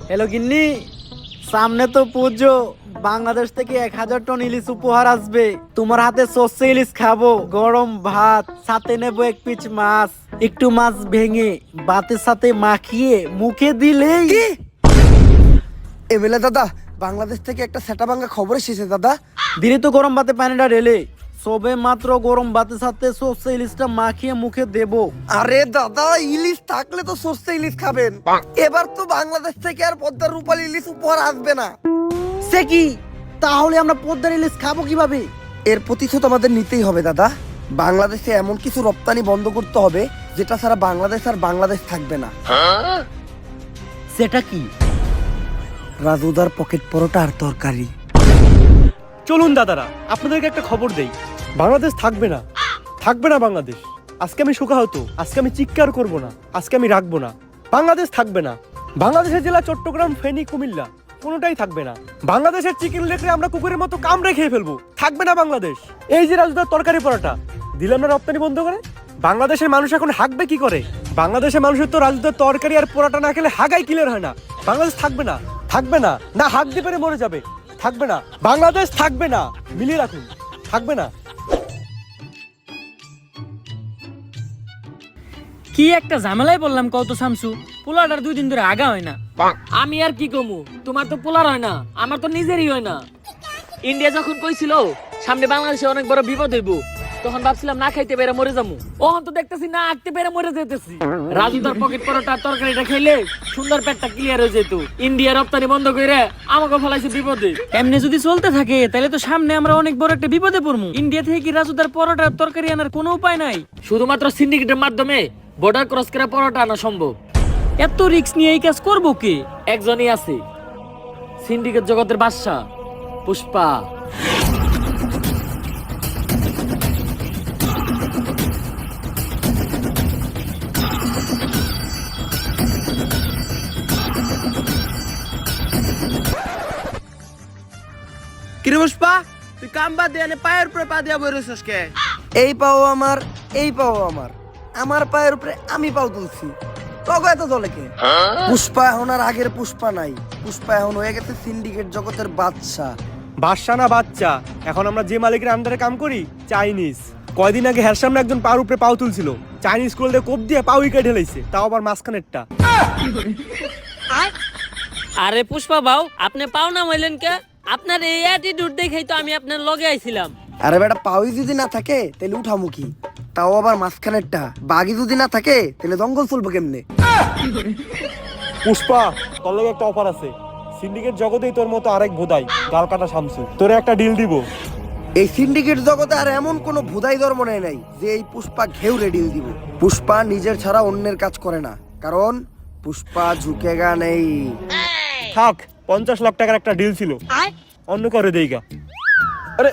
Hello গিন্নি, সামনে তো পুজো। বাংলাদেশ থেকে 1000 টন ইলিশ উপহার আসবে। তোমার হাতে সর্ষে ইলিশ খাবো, গরম ভাত, সাথে নেবো এক পিস মাছ। একটু মাছ ভেঙে ভাতের সাথে মাখিয়ে মুখে দিলেই। এমএলএ দাদা, বাংলাদেশ থেকে একটা সেটা ভাঙ্গা খবর এসেছে দাদা। দিলে তো গরম ভাতে পানিটা ঢেলে সবে মাত্র গরম ভাতের সাথে সর্ষে ইলিশটা মাখিয়ে মুখে দেবো। আরে দাদা, ইলিশ থাকলে তো সস্তা ইলিশ খাবেন। এবার তো বাংলাদেশ থেকে আর পদ্মার রূপালী ইলিশ উপহার আসবে না। সে কি? তাহলে আমরা পদ্মার ইলিশ খাবো কিভাবে? এর প্রতিশোধ আমাদের নিতেই হবে দাদা। বাংলাদেশে এমন কিছু রপ্তানি বন্ধ করতে হবে যেটা ছাড়া বাংলাদেশ আর বাংলাদেশ থাকবে না। সেটা কি? রাজুদার পকেট পরোটা আর তরকারি। চলুন দাদারা, আপনাদেরকে একটা খবর দেই। বাংলাদেশ থাকবে না, থাকবে না বাংলাদেশ। আজকে আমি শোকাহত, আজকে আমি চিৎকার করব না, আজকে আমি রাখবো না। বাংলাদেশ থাকবে না। বাংলাদেশের জেলা চট্টগ্রাম, ফেনী, কুমিল্লা কোনোটাই থাকবে না। বাংলাদেশের চিকেন লেগরে আমরা কুকুরের মতো কামড়ে খেয়ে ফেলবো। থাকবে না বাংলাদেশ। এই যে রাজুদার তরকারি পরোটা দিলাম না রপ্তানি বন্ধ করে, বাংলাদেশের মানুষ এখন হাঁকবে কি করে? বাংলাদেশের মানুষের তো রাজুদার তরকারি আর পরোটা না খেলে হাগাই ক্লিয়ার হয় না। বাংলাদেশ থাকবে না, থাকবে না, না হাঁক দিয়ে পেরে মরে যাবে। থাকবে না, বাংলাদেশ থাকবে না। মিলিয়ে রাখুন, থাকবে না। কি একটা ঝামেলায় বললাম কত শামসু, পোলাটার 2 দিন ধরে আগা হয় না। আমি আর কি কমু, তোমার তো পোলার হয় না, আমার তো নিজেরই হয় না। ইন্ডিয়া যখন কইছিল সামনে বাংলাদেশে অনেক বড় বিপদ হইব, তখন ভাবছিলাম না খাইতে পেরে মরে যাবো। ওহন তো দেখতেছি না আঁকতে পেরে মরে যেতেছি। রাজুদার পকেট পরোটা তরকারিটা খাইলে সুন্দর পেটটা ক্লিয়ার হয়ে যেত। ইন্ডিয়া রপ্তানি বন্ধ করে আমাকে ফলাইছে বিপদে। এমনি যদি চলতে থাকে তাহলে তো সামনে আমরা অনেক বড় একটা বিপদে পড়বো। ইন্ডিয়া থেকে কি রাজুদার পরোটা তরকারি আনার কোনো উপায় নাই? শুধুমাত্র সিন্ডিকেটের মাধ্যমে বর্ডার ক্রস করে পরোটা আনা সম্ভব। এত রিস্ক নিয়ে এই কাজ করবো কে? একজনই আছে, সিন্ডিকেট জগতের বাদশা, পুষ্পা। কিরে পুষ্পা, তুই কাম বাদ দিয়ে পায়ের উপরে পা দিয়া বই রইছস কে? এই পাও আমার, এই পাও আমার, আমার পায়ের উপরে আমি পাও তুলছি। তবে এত দলে কে? পুষ্পা এখন আর আগের পুষ্পা নাই। পুষ্পা এখন হয়ে গেছে সিন্ডিকেট জগতের বাদশা। বাদশা না বাচ্চা, এখন আমরা যে মালিকের আন্ডারে কাম করি চাইনিজ। কয়দিন আগে হের সামনে একজন পার উপরে পাও তুলছিল, চাইনিজ কোল দিয়ে কোপ দিয়ে পাও উইকে ঢেলাইছে, তাও আবার মাঝখানেরটা। আরে পুষ্পা বাউ, আপনি পাও না হইলেন কে? আপনার এই অ্যাটিটিউড দেখেই তো আমি আপনার লগে আইছিলাম। আরে বেটা, পাওই যদি না থাকে তাহলে উঠামুখী, তাও আবার মাঝখানেরটা। বাঘি যদি না থাকে তাহলে জঙ্গল চলবো কেমনে? পুষ্পা, তোর লগে একটা অফার আছে। সিন্ডিকেট জগতেই তোর মতো আরেক ভোদাই গাল কাটা শামসু, তোরে একটা ডিল দিব। এই সিন্ডিকেট জগতে আর এমন কোন ভুদাই ধর্ম নাই যে এই পুষ্পা ঘেউ রেডিল দিব। পুষ্পা নিজের ছাড়া অন্যের কাজ করে না, কারণ পুষ্পা ঝুঁকেগা নেই। থাক, 50 লাখ টাকার একটা ডিল ছিল, অন্য করে দেইগা। আরে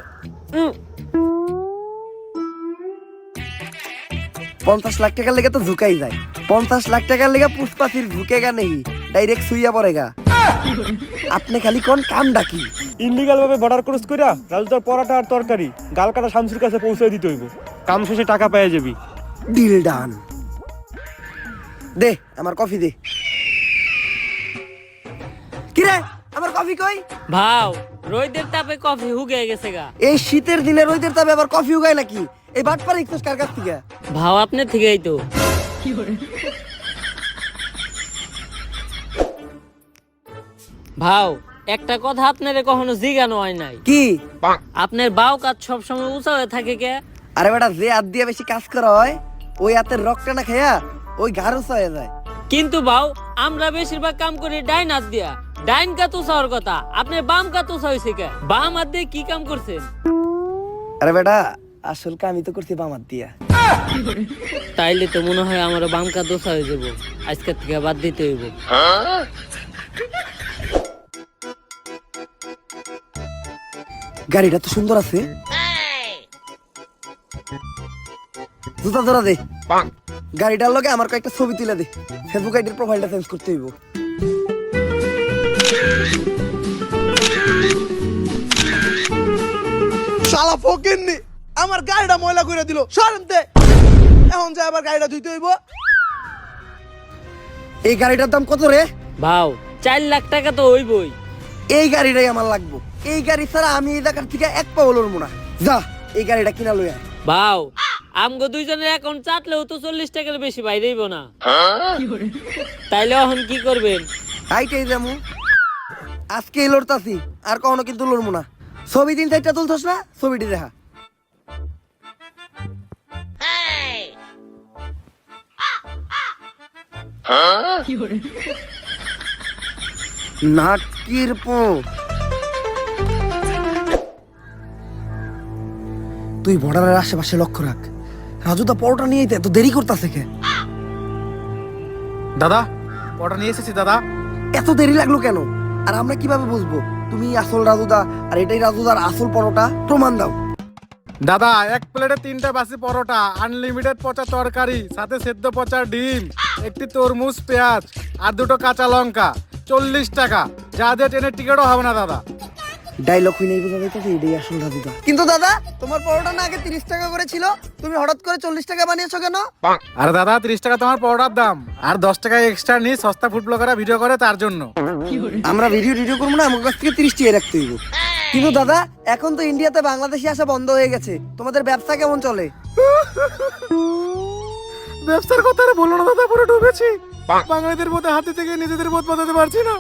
50 লাখ টাকার লেগে তো ঝুঁকাই যায়। 50 লাখ টাকার লেগে পুষ্পা ফির ঝুঁকেগা নেই, ডাইরেক্ট সুইয়া পড়েগা। আপনি খালি কোন কাম ডাকি ইনলিগাল ভাবে বর্ডার ক্রস কইরা রাজুদার পরোটা আর তরকারি গাল কাটা শামসুর কাছে পৌঁছে দিতে হইব। কাম শেষে টাকা পেয়ে যাবি। Deal done. দে আমার কফি দে। কিরে, আমার কফি কই? ভাও, রোদের তাপে কফি হুগে গেছে গা। এই শীতের দিনে রোদের তাপে আবার কফি উগায় নাকি? এই বাটপার ইকছস কার কাছ থেকে? ভাও আপনি থেকেই তো। ভাও, একটা কথা আপনারে কখনো জিজ্ঞানো হয় নাই। কি? আপনার বাউ কাজ সবসময় উঁচা হয়ে থাকে কে? আরে বেটা, যে হাত দিয়ে বেশি কাজ করা হয় ওই হাতের রক্তটা না খেয়া ওই ঘাড় উঁচা হয়ে যায়। কিন্তু বাউ, আমরা বেশিরভাগ কাম করি ডাইন হাত দিয়া। ডাইন কাত উঁচা হওয়ার কথা, আপনার বাম কাত উঁচা হয়েছে কে? বাম হাত দিয়ে কি কাম করছেন? আরে বেটা, আসল কামই তো করছি বাম হাত দিয়া। তাইলে তো মনে হয় আমার বাম কাত উঁচা হয়ে যাবো। আজকের থেকে বাদ দিতে হইব। গাড়িটা তো সুন্দর আছে। জুতা ধরা দে। গাড়িটার লগে আমার কয়েকটা ছবি তুলে দে। ফেসবুক আইডির প্রোফাইলটা চেঞ্জ করতে হইব। শালা ফকিন্নি আমার গাড়িটা ময়লা করে দিল। সরেনতে এখন যে আবার গাড়িটা ধুইতে হইব। এই গাড়িটার দাম কত রে? ভাও, 4 লাখ টাকা তো হইবই। এই গাড়িটাই আমার লাগবো। এই গাড়ি ছাড়া আমি এই জায়গার থেকে এক পাও লড়বো না। যা এই গাড়িটা কিনা লই আয়। ভাও আমগো দুইজনের অ্যাকাউন্ট চাটলেও তো 40 টাকার বেশি বাইরেইব না। তাইলে এখন কি করবেন? আইটাই যামু, আজকে লড়তাছি, আর কখনো কিন্তু লড়বো না। ছবি 3-4টা তুলছস না, ছবিটি দেখা। নাটকির পো তুই বর্ডারের আশেপাশে লক্ষ্য রাখ। রাজুদা পরোটা নিয়ে এত দেরি করতেছে কে? দাদা অর্ডার নিয়ে এসেছি দাদা। এত দেরি লাগলো কেন? আর আমরা কিভাবে বুঝবো তুমি আসল রাজুদা আর এটাই রাজুদার আসল পরোটা? প্রমাণ দাও। দাদা এক প্লেটে 3টা বাসি পরোটা, আনলিমিটেড পচা তরকারি, সাথে সেদ্ধ পচা ডিম, একটি তরমুজ, পেঁয়াজ আর 2টো কাঁচা লঙ্কা, 40 টাকা। যা দিয়ে ট্রেনের টিকিটও হবে না দাদা। ডায়লগ হই নাই বোঝা যাইতেছে এটাই আসল রাজুদা। কিন্তু দাদা তোমার পরোটা না আগে 30 টাকা করে ছিল, তুমি হঠাৎ করে 40 টাকা বানিয়েছো কেন? আরে দাদা 30 টাকা তোমার পরোটার দাম, আর 10 টাকা এক্সট্রা নিয়ে সস্তা ফুড ব্লগাররা ভিডিও করে তার জন্য। আমরা ভিডিও করবো না, আমার কাছ থেকে 30 টাকা রাখতে হইব। কিন্তু দাদা এখন তো ইন্ডিয়াতে বাংলাদেশি আসা বন্ধ হয়ে গেছে, তোমাদের ব্যবসা কেমন চলে? ব্যবসার কথা আর বলো না দাদা, পুরো ডুবেছি। বাঙালিদের মধ্যে হাতে থেকে নিজেদের মত বাঁধাতে পারছি না।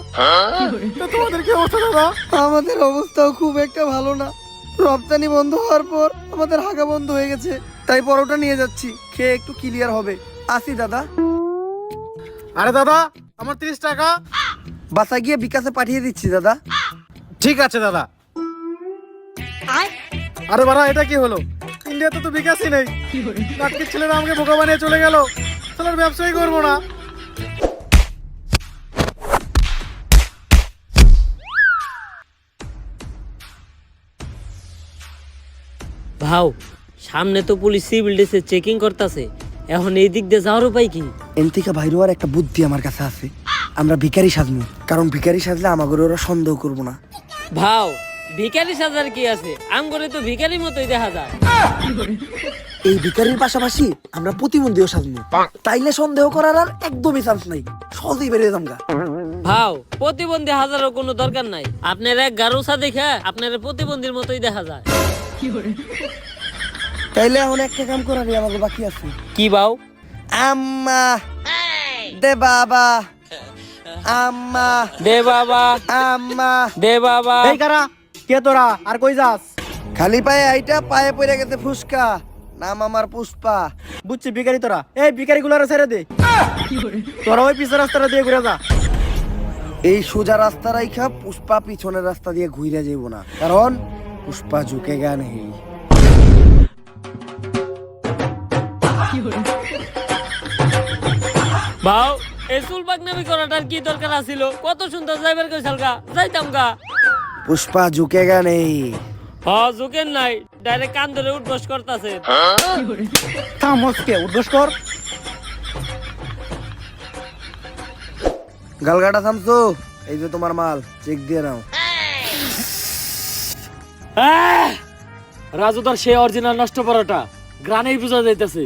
তা তোমাদের কি অবস্থা দাদা? আমাদের অবস্থাও খুব একটা ভালো না। রপ্তানি বন্ধ হওয়ার পর আমাদের হাগা বন্ধ হয়ে গেছে, তাই পরোটা নিয়ে যাচ্ছি, খেয়ে একটু ক্লিয়ার হবে। আসি দাদা। আরে দাদা আমার 30 টাকা। বাসা গিয়ে বিকাশে পাঠিয়ে দিচ্ছি দাদা। ঠিক আছে দাদা। আরে বাড়া এটা কি হলো? ইন্ডিয়াতে তো বিকাশই নেই। নাটকের ছেলেরা আমাকে বোকা বানিয়ে চলে গেল। তাহলে আর ব্যবসাই করবো না। ভাও সামনে তো পুলিশ সিভিল ড্রেসে চেকিং করতেছে, এখন এই দিক দিয়ে যাওয়ার উপায় কি? এনথিকা ভাইরোয়ার একটা বুদ্ধি আমার কাছে আছে। আমরা ভিখারি সাজবো, কারণ ভিখারি সাজলে আমাদের ওরা সন্দেহ করবো না। ভাও ভিখারি সাজার কি আছে? আমগরে তো ভিখারির মতোই দেখা যায়। এই ভিখারির পাশাপাশি আমরা প্রতিবন্ধীও সাজবো, তাইলে সন্দেহ করার আর একদমই চান্স নাই, সহজেই বেরিয়ে যামগা। ভাও প্রতিবন্ধী হাজারও কোনো দরকার নাই, আপনার এক গারুসা দেখে আপনার প্রতিবন্ধীর মতোই দেখা যায়। তাইলে এখন একটা কাম করারই আমাকে বাকি আছে। কি ভাও? আম্মা দে বাবা, আম্মা দে বাবা, আম্মা দে বাবা। এই কারা কে তোরা, আর কই যাস? খালি পায়ে আইটা পায়ে পড়ে গেছে ফুসকা, নাম আমার পুষ্পা। বুঝছি ভিখারি তোরা। এই ভিখারি গুলারে ছেড়ে দে, তোরা ওই পিছের রাস্তাটা দিয়ে ঘুরে যা। এই সোজা রাস্তা রাইখা পুষ্পা পিছনের রাস্তা দিয়ে ঘুরে যাইব না, কারণ পুষ্পা ঝুঁকে গা নেই। ভাও এই চুল পাকনামি করাটার কি দরকার আছিল? কত সুন্দর যাইবার কইছাল গা, যাইতাম গা। পুষ্পা ঝুঁকে গা নেই। হ ঝুঁকেন নাই, ডাইরেক্ট কান ধরে উঠবস করতাছে। থামসকে উদ্ঘোষ কর। গালগাটা থামছো, এই যে তোমার মাল, চেক দিয়ে নাও। রাজুদার সে অরিজিনাল নষ্ট পরোটা গ্রানেই বুঝা যাইতেছে।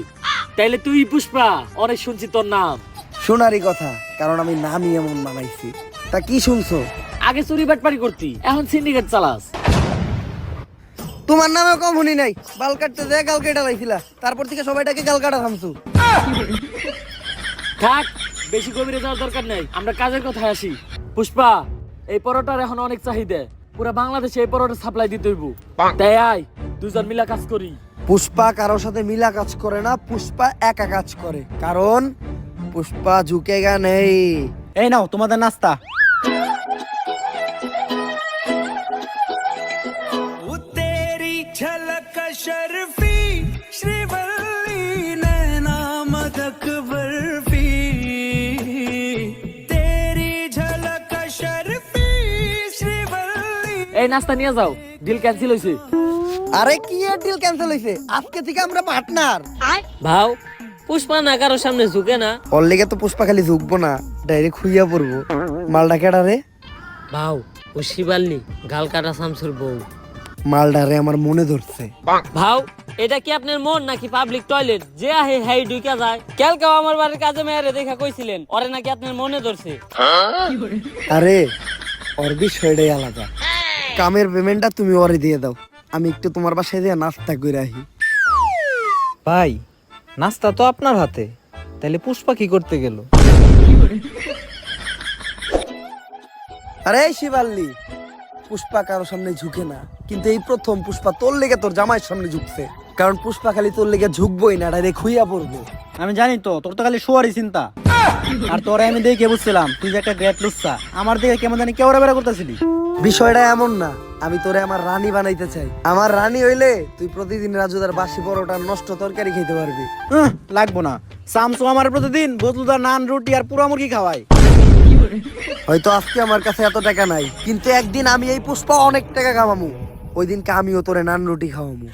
তাইলে তুই পুষ্পা, অনেক শুনছি তোর নাম। শোনারই কথা, কারণ আমি নামই এমন বানাইছি। তা কি শুনছো? আগে চুরি বাটপারি করতি, এখন সিন্ডিকেট চালাস। তোমার নামে কম শুনি নাই, বাল কাটতে যায় গাল কেটে লাইছিলা, তারপর থেকে সবাইটাকে গাল কাটা থামছো। থাক, বেশি গভীরে যাওয়ার দরকার নাই, আমরা কাজের কথায় আসি। পুষ্পা এই পরোটার এখন অনেক চাহিদা, পুরা বাংলাদেশে এই পরোটা সাপ্লাই দিতে হইব। তাই আয় দুজন মিলা কাজ করি। পুষ্পা কারোর সাথে মিলা কাজ করে না, পুষ্পা একা কাজ করে, কারণ পুষ্পা ঝুঁকে গা নেই। এই নাও তোমাদের নাস্তা। এই নাস্তা নিয়ে যাও, ডিল ক্যান্সেল হইছে। আরে কি এর ডিল ক্যান্সেল হইছে? আজকে থেকে আমরা পার্টনার। ভাও পুষ্পা না কারো সামনে ঝুঁকে না। ওর লেগে তো পুষ্পা খালি ঝুঁকবো না, ডাইরেক্ট খুইয়া পড়বো। মালটা কেডা রে? ভাও ও শিবাল্লি, গাল কাটা শামসুর বউ। মালডারে আমার মনে ধরছে। ভাও এটা কি আপনার মন নাকি পাবলিক টয়লেট যে আহে হাই ঢুকা যায়? কালকেও আমার বাড়ির কাজে মেয়েরে দেখা কইছিলেন ওরে নাকি আপনার মনে ধরছে। আরে ওর বিষয়টাই আলাদা। কামের পেমেন্টটা তুমি ওরে দিয়ে দাও, আমি একটু তোমার বাসায় দিয়ে নাস্তা করে আহি। ভাই নাস্তা তো আপনার হাতে, তাহলে পুষ্পা কি করতে গেল? আরে শিবাল্লি, পুষ্পা কারোর সামনে ঝুঁকে না, কিন্তু এই প্রথম পুষ্পা তোর লেগে তোর জামাইয়ের সামনে ঝুঁকছে। কারণ পুষ্পা খালি তোর লেগে ঝুঁকবই না, ডাইরেক্ট খুইয়া পড়বো। আমি জানি তো তোর তো খালি শোয়ারই চিন্তা। আর তোরে আমি দেখে বুঝছিলাম তুই যে একটা গ্রেট লুচ্চা। আমার দিকে কেমন জানি কেওড়া বেড়া করতেছিলি। বিষয়টা এমন না, আমি তোরে আমার রানী বানাইতে চাই। আমার রানী হইলে তুই প্রতিদিন রাজুদার বাসি পরোটা নষ্ট তরকারি খেতে পারবি। লাগবো না, সামসু আমার প্রতিদিন বদলুদার নান রুটি আর পুরা মুরগি খাওয়াই। হয়তো আজকে আমার কাছে এত টাকা নাই, কিন্তু একদিন আমি এই পুষ্পা অনেক টাকা কামামু, ওই দিনকে আমিও তোরে নান রুটি খাওয়ামু।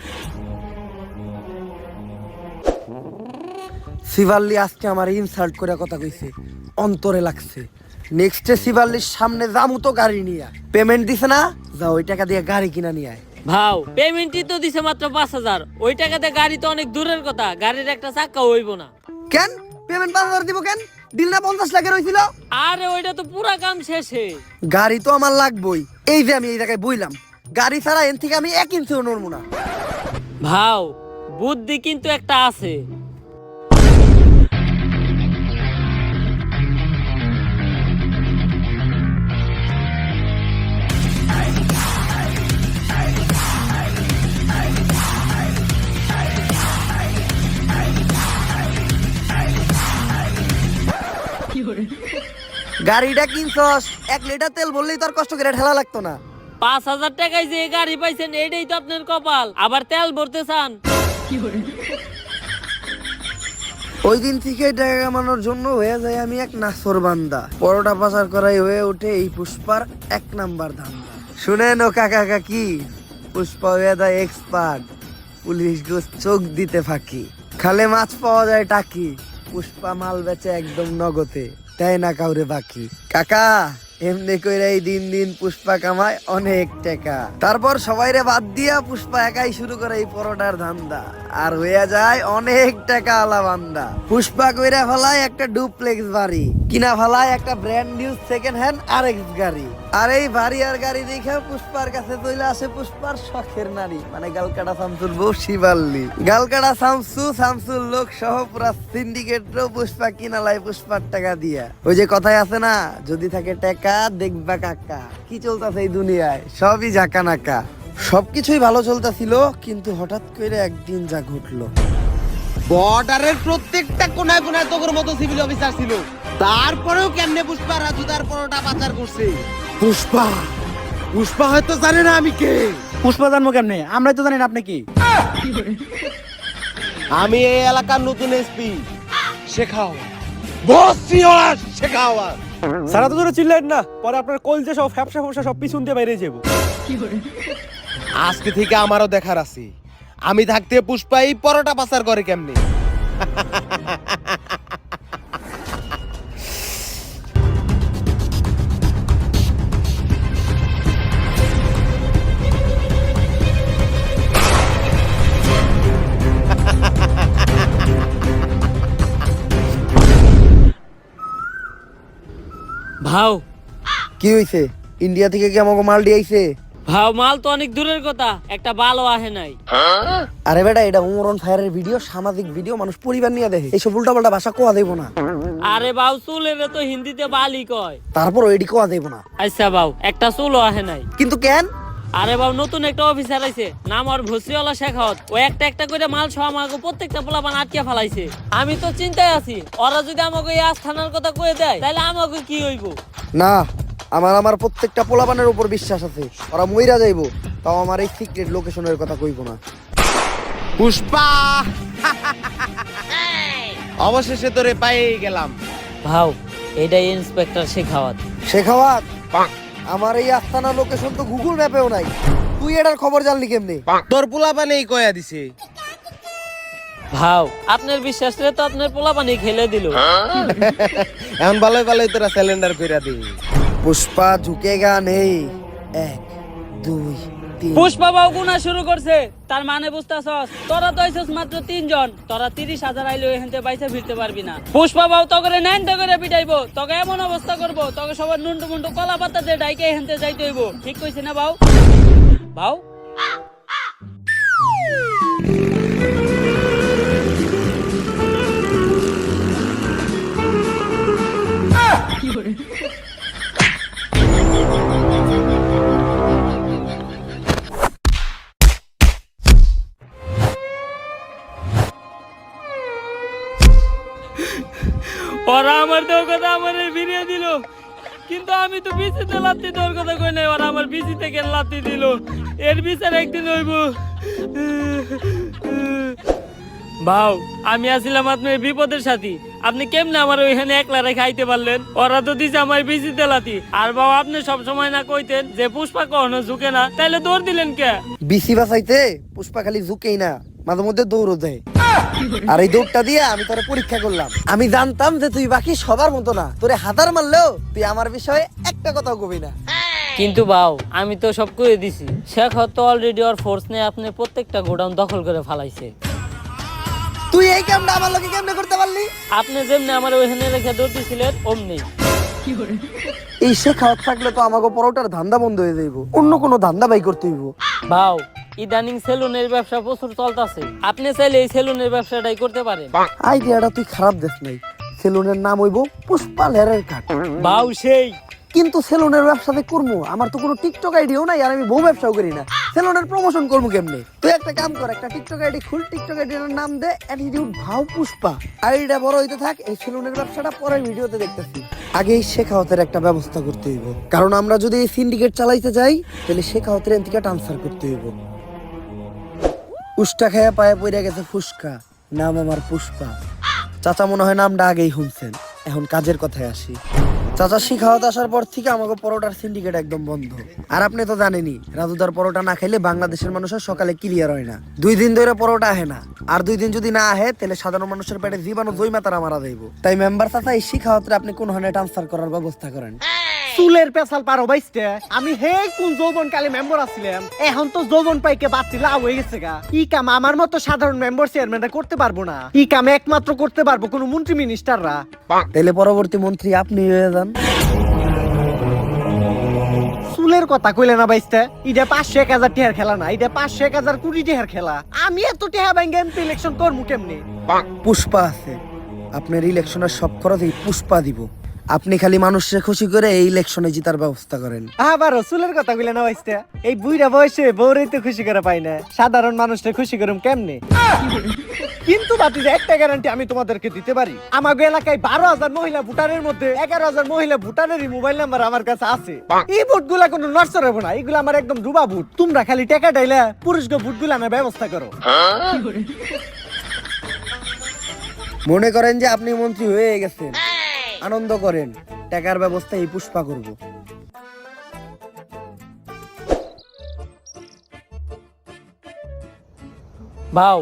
শিবাল্লি আজকে আমার ইনসাল্ট করে কথা কইছে, অন্তরে লাগছে। নেক্সটে শিবাল্লির সামনে যামু তো গাড়ি নিয়ে। পেমেন্ট দিছে না, যা ওই টাকা দিয়ে গাড়ি কিনা নিয়ে আয়। ভাও পেমেন্টই তো দিছে মাত্র 5,000, ওই টাকাতে গাড়ি তো অনেক দূরের কথা, গাড়ির একটা চাকা হইব না। কেন পেমেন্ট 5,000 দিব কেন? ডিল না 50 লাখের হইছিল? আরে ওইটা তো পুরা কাম শেষে। গাড়ি তো আমার লাগবই, এই যে আমি এই জায়গায় বইলাম, গাড়ি ছাড়া এন থেকে আমি 1 ইঞ্চিও নড়বো না। ভাও বুদ্ধি কিন্তু একটা আছে। গাড়িটা কিনছস, 1 লিটার তেল বললেই তোর কষ্ট করে ঠেলা লাগতো না। 5,000 টাকায় যে গাড়ি পাইছেন এটাই তো আপনার কপাল, আবার তেল ভরতে চান। ওই দিন থেকে টাকা কামানোর জন্য হয়ে যায় আমি এক নাসর বান্দা। পরোটা পাচার করাই হয়ে ওঠে এই পুষ্পার 1 নাম্বার ধান্দা। শুনেন ও কাকা কাকি, পুষ্পা হয়ে যায় এক্সপার্ট, পুলিশ গোস চোখ দিতে ফাঁকি। খালে মাছ পাওয়া যায় টাকি, পুষ্পা মাল বেচে একদম নগদে, তাই না কাউরে বাকি। কাকা এমনি কইরা এই দিন দিন পুষ্পা কামায় অনেক টাকা। তারপর সবাইরে বাদ দিয়া পুষ্পা একাই শুরু করে এই পরোটার ধান্দা, আর হইয়া যায় অনেক টাকা আলা বান্দা। পুষ্পা কইরা ফেলায় একটা ডুপ্লেক্স বাড়ি, কিনা ফেলায় একটা brand new second hand RX গাড়ি। আর এই বাড়ি আর গাড়ি দেখে পুষ্পার কাছে চলে আসে পুষ্পার শখের নারী, মানে গালকাটা শামসুর বউ শিবাল্লি। গালকাটা শামসুর লোক সহ পুরা সিন্ডিকেটও পুষ্পা কিনা লাই পুষ্পার টাকা দিয়া। ওই যে কথাই আছে না, যদি থাকে টাকা দেখবা কাকা। কি চলতেছে এই দুনিয়ায়, সবই ঝাঁকা নাকা। সবকিছুই ভালো চলতেছিল, কিন্তু হঠাৎ করে একদিন যা ঘটলো। বর্ডারের প্রত্যেকটা কোনায় কোনায় তোর মতো সিভিল অফিসার ছিল, তারপরেও কেমনে পুষ্পা রাজুদার পরোটা পাচার করছে? পুষ্পা পুষ্পা হয়তো জানে না আমি কে। পুষ্পা জানবো কেমনে? আমরাই তো জানি না আপনি কি। আমি এই এলাকার নতুন এসপি শেখাও, বসছি ওরা শেখাও। সারা তো ধরে চিল্লেন না, পরে আপনার কলজে সব ফ্যাপসা ফ্যাপসা সব পিছন দিয়ে বাইরে যাবো। আজকে থেকে আমারও দেখার আছে, আমি থাকতে পুষ্পা এই পরোটা পাচার করে কেমনে। ভাও কি হইছে? ইন্ডিয়া থেকে কি আমাকে মাল দিয়েছে? ভাও মাল তো অনেক দূরের কথা, একটা ভালো আহে নাই। আরে বেটা, এটা উমরন ফায়ারের ভিডিও, সামাজিক ভিডিও, মানুষ পরিবার নিয়ে দেখে, এইসব উল্টাপাল্টা ভাষা কোয়া দেব না। আরে বাউ চুলের তো হিন্দিতে বালি কয়। তারপর এডি কোয়া দেব না। আচ্ছা বাউ একটা চুলও আহে নাই। কিন্তু কেন? আরে বাবু নতুন একটা অফিসার আইছে, নাম আর ভসিওয়ালা শেখাওয়াত। ও একটা একটা করে মাল সহ আমাকে প্রত্যেকটা পোলাপান আটকে ফেলাইছে। আমি তো চিন্তায় আছি, ওরা যদি আমাকে এই আস্থানার কথা কয়ে দেয় তাহলে আমাকে কি হইব? না, আমার প্রত্যেকটা পোলাপানের উপর বিশ্বাস আছে, ওরা মইরা যাইবো, তাও আমার এই সিক্রেট লোকেশনের কথা কইব না। পুষ্পা অবশেষে তোরে পেয়ে গেলাম। ভাও এটাই ইন্সপেক্টর শেখাওয়াত। শেখাওয়াত, আমার এই আস্তানা লোকেশন তো গুগল ম্যাপেও নাই, তুই এটার খবর জানলি কেমনে? তোর পোলাপানেই কয়া দিছে। ভাও আপনার বিশ্বাস রে তো আপনার পোলাপানি খেলে দিল। এখন ভালোই ভালোই তোরা সিলিন্ডার কইরা দি। পুষ্পা ঝুঁকেগা নেই, 1 2 3। পুষ্পা বাবু গুনা শুরু করছে, তার মানে বুঝতাছস? তোরা তো আইছস মাত্র 3 জন, তোরা 30,000 আইলে এখানতে বাইসা ফিরতে পারবি না। পুষ্পা বাবু তগরে নাইন তগরে পিটাইবো, তোকে এমন অবস্থা করবো, তোকে সবার নুন্টু মুন্টু কলা পাতা দিয়ে ডাইকে এখানতে যাইতে হইব। ঠিক কইছি না বাউ? বাউ ওরা আমার দেওয়ার কথা আমার ফিরিয়ে দিল, কিন্তু আমি তো বিচিতে লাত্তি দেওয়ার কথা কই নাই, ওরা আমার বিচি থেকে লাত্তি দিল। এর বিচার একদিন হইব। ভাও, আমি আসছিলাম আপনার বিপদের সাথী, আপনি কেমনে আমার ওইখানে একলা রেখে আইতে পারলেন? ওরা তো দিছে আমার বিচিতে লাত্তি। আর বাবা, আপনি সব সময় না কইতেন যে পুষ্পা কখনো ঝুঁকে না, তাইলে দৌড় দিলেন কে? বিসি বাঁচাইতে পুষ্পা খালি ঝুঁকেই না, মাঝে মধ্যে দৌড়ও দেয়। আর এই দৌড়টা দিয়ে আমি তোরে পরীক্ষা করলাম। আমি জানতাম যে তুই বাকি সবার মতো না, তোরে হাজার মারলেও তুই আমার বিষয়ে একটা কথাও কবি না। কিন্তু বাউ, আমি তো সব কয়ে দিছি। শেখ তো অলরেডি ওর ফোর্স নিয়ে আপনি প্রত্যেকটা গোডাউন দখল করে ফালাইছে। তুই এই কামটা আমার লোকে কেমনে করতে পারলি? আপনি যেমনি আমার ওইখানে রেখে দৌড় দিছিলেন অমনি। এই শেখাওয়াত থাকলে তো আমাকে পরোটার ধান্দা বন্ধ হয়ে যাইব, অন্য কোনো ধান্দা বাই করতে হইব। বাউ, ইদানিং সেলুনের ব্যবসা প্রচুর চলতেছে, আপনি চাইলে এই সেলুনের ব্যবসাটাই করতে পারেন। আইডিয়াটা তুই খারাপ দেখ নাই। সেলুনের নাম হইব পুষ্পা লেয়ারের কাট। বাউ সেই, কিন্তু সেলুনের ব্যবসাতে করবো, আমার তো কোনো টিকটক আইডিও নাই, আর আমি বউ ব্যবসাও করি না। সেলুনের প্রমোশন করবো কেমনে? তুই একটা কাম কর, একটা টিকটক আইডি খুল, টিকটক আইডির নাম দে অ্যাটিটিউড ভাও পুষ্পা। আইডিটা বড় হইতে থাক, এই সেলুনের ব্যবসাটা পরের ভিডিওতে দেখতেছি। আগে এই শেখাওয়াতের একটা ব্যবস্থা করতে হইব, কারণ আমরা যদি এই সিন্ডিকেট চালাইতে যাই তাহলে শেখাওয়াতের এন থেকে ট্রান্সফার করতে হইব। উষ্টা খায়া পায়ে পড়ে গেছে ফুসকা, নাম আমার পুষ্পা। চাচা মনে হয় নামটা আগেই শুনছেন। এখন কাজের কথায় আসি। চাচা শিখাওয়াত আসার পর থেকে আমাকে পরোটার সিন্ডিকেট একদম বন্ধ। আর আপনি তো জানেনই, রাজুদার পরোটা না খাইলে বাংলাদেশের মানুষের সকালে ক্লিয়ার হয় না। 2 দিন ধরে পরোটা আহে না, আর 2 দিন যদি না আহে তাহলে সাধারণ মানুষের পেটে জীবাণু দই মাতারা মারা যাইব। তাই মেম্বার চাচা এই শিখাওয়াতরে আপনি কোন হানে ট্রান্সফার করার ব্যবস্থা করেন। চুলের পেশাল পারো বাইসতে, আমি হে কোন যৌবন কালে মেম্বার আছিলাম, এখন তো যৌবন পাইকে বাচ্চি লাভ হয়ে গেছে গা। ই কাম আমার মতো সাধারণ মেম্বার চেয়ারম্যানরা করতে পারবো না, ই কাম একমাত্র করতে পারবো কোন মন্ত্রী মিনিস্টাররা। তাহলে পরবর্তী মন্ত্রী আপনি হয়ে যান। চুলের কথা কইলে না বাইসতে, এটা 500-1000 টাকার খেলা না, এটা 500-1000 কোটি টাকার খেলা। আমি এত টাকা ব্যাংকে এমপি ইলেকশন করবো কেমনে? পুষ্পা আছে, আপনার ইলেকশনের সব খরচ এই পুষ্পা দিব। আপনি খালি মানুষকে খুশি করে এই ইলেকশনে জিতার ব্যবস্থা করেন। আবার চুলের কথা কইলে না বাইসতে, এই বুইড়া বয়সে বউরেই তো খুশি করে পাই না, সাধারণ মানুষকে খুশি করুম কেমনে? কিন্তু বাতিজা একটা গ্যারান্টি আমি তোমাদেরকে দিতে পারি, আমাগো এলাকায় 12,000 মহিলা ভোটারের মধ্যে 11,000 মহিলা ভোটারেরই মোবাইল নাম্বার আমার কাছে আছে। এই ভোটগুলা কোনো নড়চড় হবে না, এগুলো আমার একদম ডুবা ভোট। তোমরা খালি টাকা ডাইলা পুরুষকে ভোটগুলা আনার ব্যবস্থা করো। মনে করেন যে আপনি মন্ত্রী হয়ে গেছেন, আনন্দ করেন, টাকার ব্যবস্থা এই পুষ্পা করব। ভাও,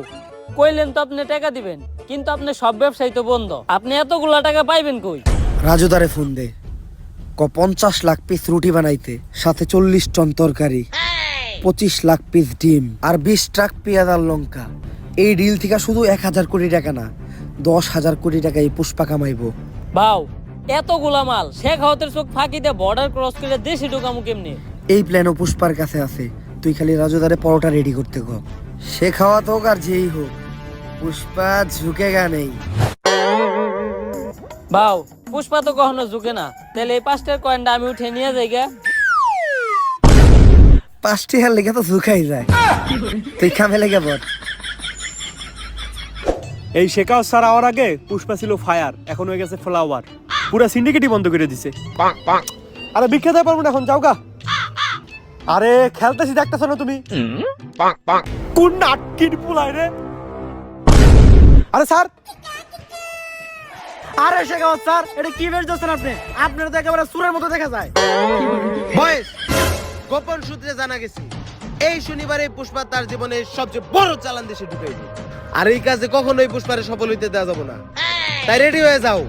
কইলেন তো আপনি টাকা দিবেন, কিন্তু আপনি সব ব্যবসায়ী তো বন্ধ, আপনি এতগুলা টাকা পাইবেন কই? রাজুদারে ফোন দে, 50 লাখ পিস রুটি বানাইতে, সাথে 40 টন তরকারি, 25 লাখ পিস ডিম, আর 20 ট্রাক পেঁয়াজ আর লঙ্কা। এই ডিল থেকে শুধু 1000 কোটি টাকা না, 10,000 কোটি টাকা এই পুষ্পা কামাইবো। ভাও, এতগুলা মাল শেখ হাওতের চোখ ফাঁকি দিয়ে বর্ডার ক্রস করে দেশে ঢুকামু কেমনে? এই প্ল্যানও পুষ্পার কাছে আছে, তুই খালি রাজুদারে পরোটা রেডি করতে কর। সে খাওয়াত হোক আর যেই হোক, পুষ্পা ঝুঁকেগা নেই। ভাও, পুষ্পা তো কখনো ঝুঁকে না, তাহলে এই 5টার কয়েনটা আমি উঠে নিয়ে যাই গে। 5টি হার লেগে তো ঝুঁকাই যায়, তুই খামে লেগে বল। এই শেখাও স্যার আওয়ার আগে পুষ্পা ছিল ফায়ার, এখন হয়ে গেছে ফ্লাওয়ার, পুরা সিন্ডিকেটই বন্ধ করে দিছে। আরে বিখ্যাত পারবো না এখন, যাও গা। আরে খেলতেছি দেখতেছ না তুমি, কোন নাটকির পুলাই রে। আরে স্যার, আরে শেখাওয়াত স্যার, এটা কি বেশ দিচ্ছেন আপনি? আপনার তো একেবারে সুরের মতো দেখা যায়। বয়েস, গোপন সূত্রে জানা গেছে এই শনিবারে পুষ্পা তার জীবনের সবচেয়ে বড় চালান দেশে ঢুকাইবে। আর এই কাজে কখনোই পুষ্পারে সফল হইতে দেওয়া যাবে না, তাই রেডি হয়ে যাও।